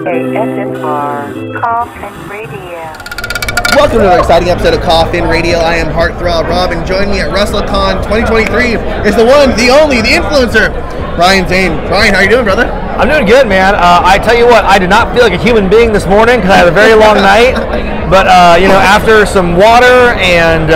ASMR Coffin Radio. Welcome to another exciting episode of Coffin Radio. I am Heartthrob Rob, and joining me at WrestleCon 2023 is the one, the only, the influencer, Zane. Ryan, how you doing, brother? I'm doing good, man. I tell you what, I did not feel like a human being this morning because I had a very long night. But, after some water and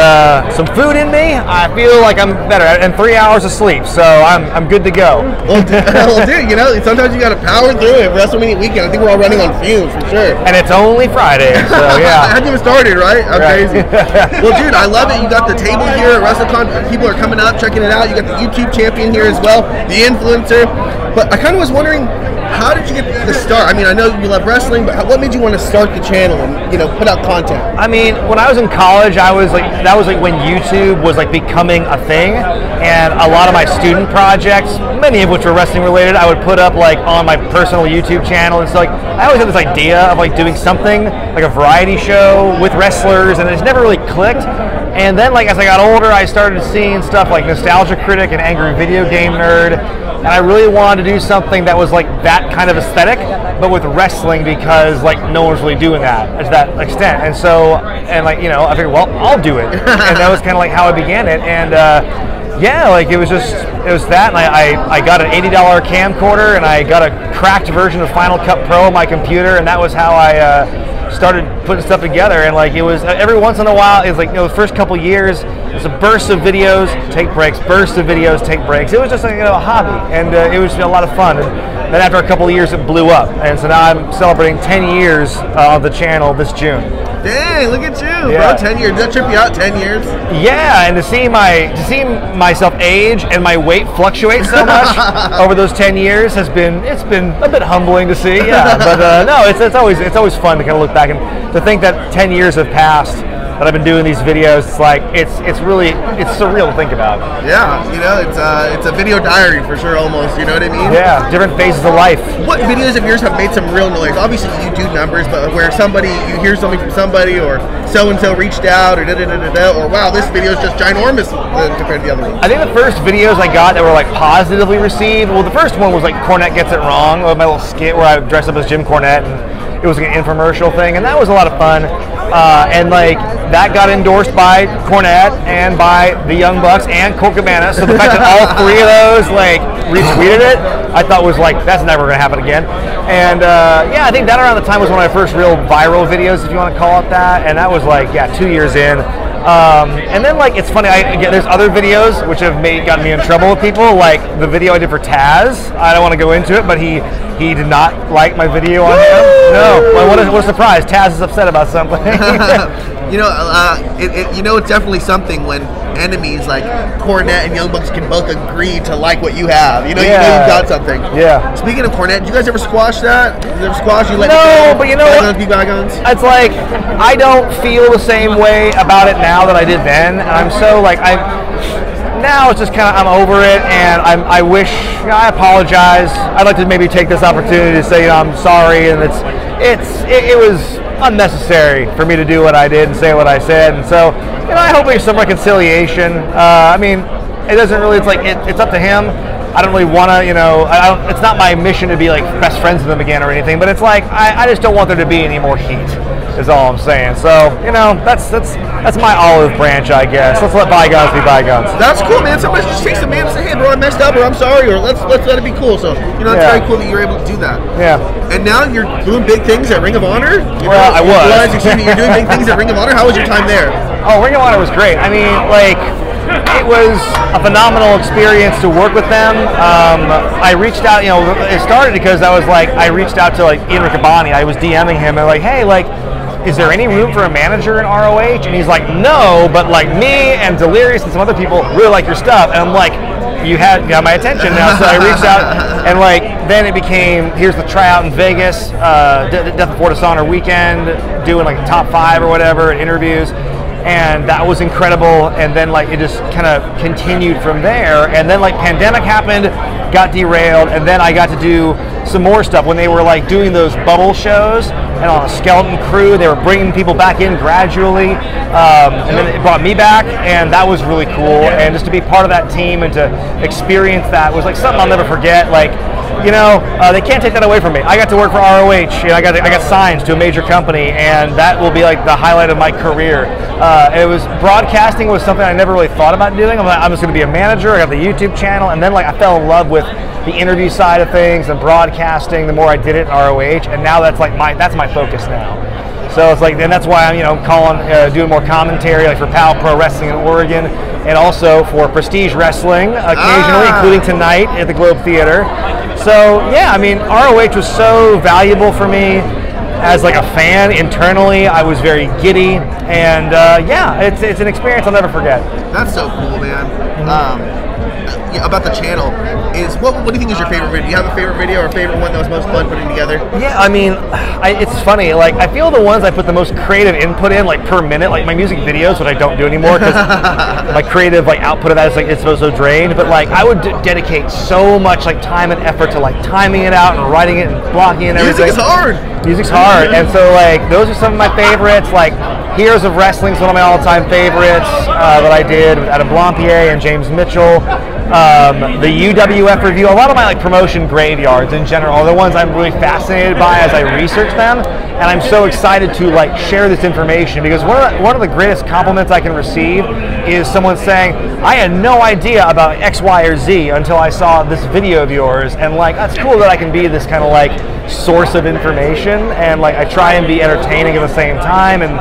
some food in me, I feel like I'm better. And 3 hours of sleep, so I'm good to go. Well, dude, sometimes you got to power through it. WrestleMania weekend, I think we're all running on fumes, for sure. And it's only Friday, so yeah. I haven't even started, right? I'm crazy. Well, dude, I love it. You got the table here at WrestleCon. People are coming up, checking it out. You got the YouTube champion here as well, the influencer. But I kind of was wondering, how did you get the start? I mean, I know you love wrestling, but what made you want to start the channel and, put out content? I mean, when I was in college, that was when YouTube was like becoming a thing, and a lot of my student projects, many of which were wrestling related, I would put up like on my personal YouTube channel. And so I always had this idea of like doing something like a variety show with wrestlers, and it just never really clicked. And then as I got older, I started seeing stuff like Nostalgia Critic and Angry Video Game Nerd, and I really wanted to do something that was like that kind of aesthetic, but with wrestling, because no one was really doing that to that extent. And so, I figured, well, I'll do it. And that was kind of like how I began it. And it was that, and I got an $80 camcorder, and I got a cracked version of Final Cut Pro on my computer, and that was how I started putting stuff together. And it was every once in a while, it was the first couple years, it was a burst of videos, take breaks, burst of videos, take breaks. It was just a hobby, and it was a lot of fun. And then after a couple of years, it blew up, and so now I'm celebrating 10 years of the channel this June. Dang, look at you, bro! 10 years. Did that trip you out? 10 years? Yeah, and to see myself age and my weight fluctuate so much over those 10 years it's been a bit humbling to see. Yeah, but no, it's always fun to kind of look back and to think that 10 years have passed that I've been doing these videos. It's surreal to think about. Yeah, it's a video diary for sure, almost. You know what I mean? Yeah, different phases of life. What videos of yours have made some real noise? Obviously, you do numbers, but where you hear something from somebody, or so and so reached out, or or wow, this video is just ginormous compared to the other ones. I think the first videos I got that were positively received. Well, the first one was Cornette Gets It Wrong, my little skit where I dressed up as Jim Cornette, and it was an infomercial thing, and that was a lot of fun. And that got endorsed by Cornette and by the Young Bucks and Colt Cabana. So the fact that all three of those retweeted it, I thought was that's never going to happen again. And I think that around the time was one of my first real viral videos, if you want to call it that. And that was 2 years in. And then it's funny, there's other videos which have gotten me in trouble with people, like the video I did for Taz. I don't want to go into it, but he did not like my video on him. No, what a surprise. Taz is upset about something. It's definitely something when enemies like Cornette and Young Bucks can both agree to like what you have. You know you've got something. Yeah. Speaking of Cornette, did you guys ever squash that? Did you ever squash? You No, but you know what? Be bygones? It's I don't feel the same way about it now that I did then, and I'm so now it's just kind of, I'm over it, and I I apologize. I'd like to maybe take this opportunity to say I'm sorry, and it was unnecessary for me to do what I did and say what I said, and so I hope there's some reconciliation. It doesn't really. It's up to him. I don't really want to. It's not my mission to be best friends with him again or anything. But it's I just don't want there to be any more heat. Is all I'm saying. So that's my olive branch, I guess. Let's let bygones be bygones. That's cool, man. Somebody just takes a man and say, "Hey, bro, I messed up," or "I'm sorry," or let's let it be cool. So it's very cool that you're able to do that. Yeah. And now you're doing big things at Ring of Honor. I was. You're doing big things at Ring of Honor. How was your time there? Oh, Ring of Honor was great. It was a phenomenal experience to work with them. I reached out, it started because I reached out to Ian Riccaboni. I was DMing him and hey, is there any room for a manager in ROH? And he's like, no, but me and Delirious and some other people really like your stuff. And I'm you got my attention now. So I reached out, and then it became, here's the tryout in Vegas, Death Before Dishonor weekend, doing top 5 or whatever, interviews. And that was incredible, and then it just kind of continued from there, and then pandemic happened, got derailed, and then I got to do some more stuff when they were doing those bubble shows. and on a skeleton crew. They were bringing people back in gradually, and then it brought me back, and that was really cool. And just to be part of that team and to experience that was like something I'll never forget. Like, you know, they can't take that away from me. I got to work for ROH, and I got signed to a major company, and that will be like the highlight of my career. It was broadcasting was something I never really thought about doing. I'm just going to be a manager. I got the YouTube channel, and then like I fell in love with the interview side of things and broadcasting. The more I did it in ROH, and now that's my focus now. So it's like, and that's why I'm doing more commentary, like for PAL Pro Wrestling in Oregon, and also for Prestige Wrestling occasionally, including tonight at the Globe Theater. So yeah, I mean, ROH was so valuable for me as like a fan. Internally, I was very giddy, and yeah, it's an experience I'll never forget. That's so cool, man. About the channel, what do you think is your favorite video? Do you have a favorite video or a favorite one that was most fun putting together? Yeah, I mean, it's funny. Like, I feel the ones I put the most creative input in, like per minute, like my music videos, which I don't do anymore because my creative like output of that is like it's so drained. But like, I would dedicate so much like time and effort to like timing it out and writing it and blocking it and everything. Music's hard. Music's hard, and so like those are some of my favorites. Like Heroes of Wrestling is one of my all-time favorites that I did with Adam Blampier and James Mitchell. The UWF review, a lot of my like promotion graveyards in general are the ones I'm really fascinated by as I research them, and I'm so excited to like share this information because one of the greatest compliments I can receive is someone saying, I had no idea about X, Y, or Z until I saw this video of yours, and like that's cool that I can be this kind of like source of information, and like I try and be entertaining at the same time, and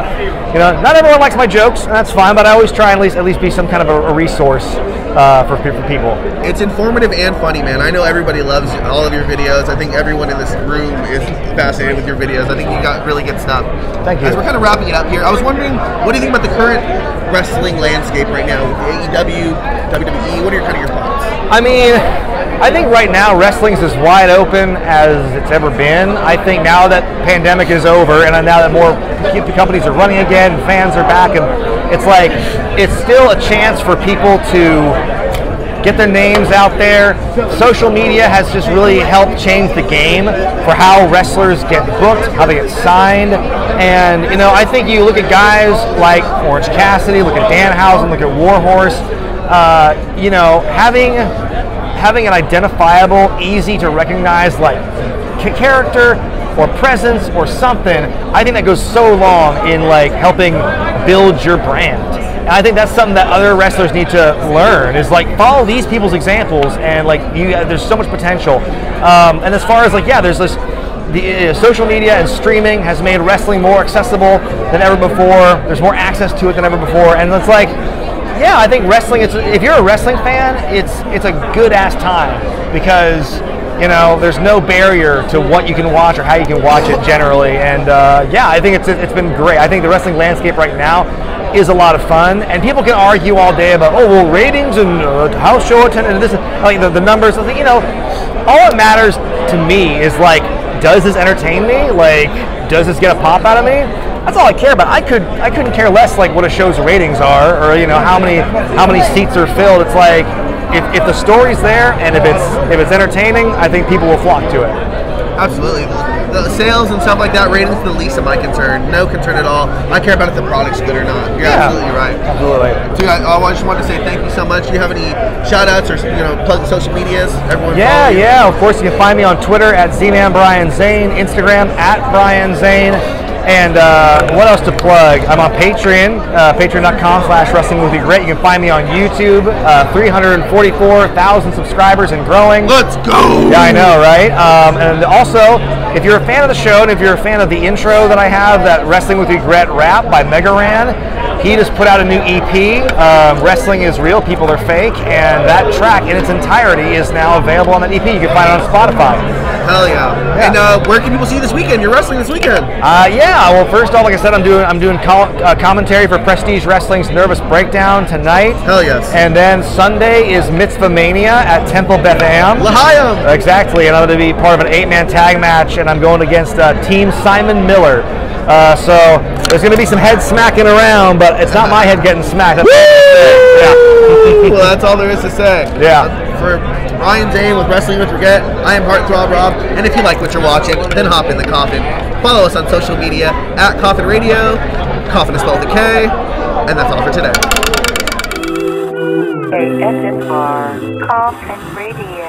you know, not everyone likes my jokes, and that's fine, but I always try and at least be some kind of a resource for people. It's informative and funny, man. I know everybody loves all of your videos. I think everyone in this room is fascinated with your videos. I think you got really good stuff. Thank you. As we're kind of wrapping it up here, I was wondering, what do you think about the current wrestling landscape right now with AEW, WWE? What are your thoughts? I mean, I think right now wrestling's as wide open as it's ever been. I think now that pandemic is over and now that more companies are running again, fans are back, and it's like it's still a chance for people to get their names out there. Social media has just really helped change the game for how wrestlers get booked, how they get signed. And you know, I think you look at guys like Orange Cassidy, look at Danhausen, look at Warhorse, you know, having an identifiable, easy to recognize like character or presence or something, I think that goes so long in like helping build your brand. And I think that's something that other wrestlers need to learn, is like follow these people's examples, and like there's so much potential. And as far as like, yeah, there's this, the social media and streaming has made wrestling more accessible than ever before. There's more access to it than ever before, and it's like, yeah, I think wrestling, if you're a wrestling fan, it's a good ass time because, you know, there's no barrier to what you can watch or how you can watch it generally. And yeah, I think it's been great. I think the wrestling landscape right now is a lot of fun, and people can argue all day about, oh well, ratings and house show attendance and this, like the numbers. I think, you know, all that matters to me is like, does this entertain me? Like, does this get a pop out of me? That's all I care about. I couldn't care less like what a show's ratings are, or you know, how many seats are filled. It's like, if the story's there and if it's entertaining, I think people will flock to it. Absolutely. The sales and stuff like that, ratings are the least of my concern. No concern at all. I care about if the product's good or not. You're absolutely right. Absolutely. So I just wanted to say thank you so much. Do you have any shout outs or, you know, plug the social medias? Everyone yeah. Of course, you can find me on Twitter at ZManBrianZane, Instagram at BrianZane. And what else to plug? I'm on Patreon, patreon.com/Wrestling With Wregret. You can find me on YouTube, 344,000 subscribers and growing. Let's go! Yeah, I know, right? And also, if you're a fan of the show and if you're a fan of the intro that I have, that Wrestling With Wregret rap by Megaran, he just put out a new EP, Wrestling Is Real, People Are Fake, and that track in its entirety is now available on that EP. You can find it on Spotify. Hell yeah. And where can people see you this weekend? You're wrestling this weekend. Yeah, well, first off, like I said, I'm doing commentary for Prestige Wrestling's Nervous Breakdown tonight. Hell yes. And then Sunday is Mitzvah Mania at Temple Beth Am. L'Chaim. Exactly, and I'm going to be part of an 8-man tag match, and I'm going against Team Simon Miller. So there's going to be some head smacking around, but it's not my head getting smacked. That's Woo! Yeah. Well, that's all there is to say. Yeah. For Ryan Zane with Wrestling With Wregret, I am Heartthrob Rob, and if you like what you're watching, then hop in the coffin. Follow us on social media at Coffin Radio. Coffin is spelled with a K, and that's all for today. ASMR Coffin Radio.